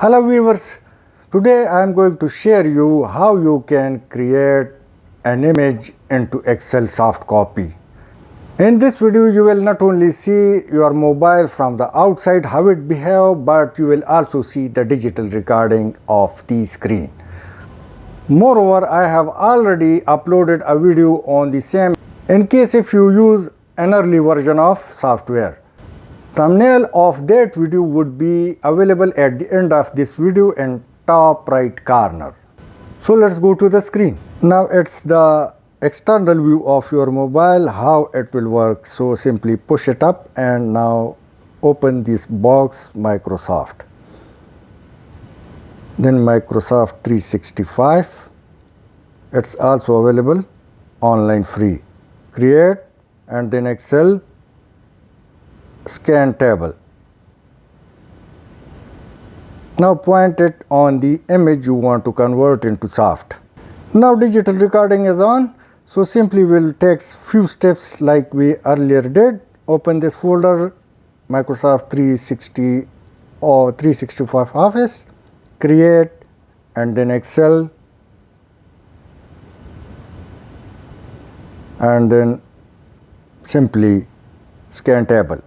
Hello viewers, today I am going to share you how you can create an image into Excel soft copy. In this video you will not only see your mobile from the outside how it behaves, but you will also see the digital recording of the screen. Moreover, I have already uploaded a video on the same in case if you use an early version of software. Thumbnail of that video would be available at the end of this video in top right corner. So let's go to the screen. Now it's the external view of your mobile, how it will work. So simply push it up and now open this box Microsoft. Then Microsoft 365. It's also available online free. Create and then Excel scan table. Now point it on the image you want to convert into soft. Now digital recording is on, so simply we'll take few steps like we earlier did. Open this folder Microsoft 360 or 365 Office, create and then Excel and then simply scan table.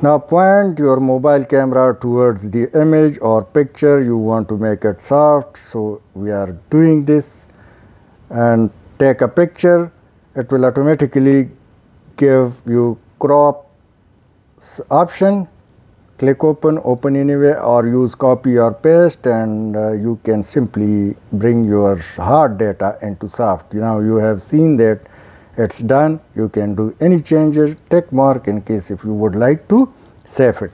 Now point your mobile camera towards the image or picture you want to make it soft. So we are doing this and take a picture. It will automatically give you crop option. Click open anyway, or use copy or paste, and you can simply bring your hard data into soft. Now you have seen that it's done. You can do any changes, tick mark in case if you would like to save it.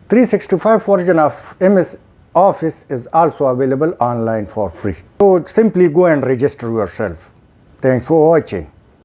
365 version of MS Office is also available online for free. So simply go and register yourself. Thanks for watching.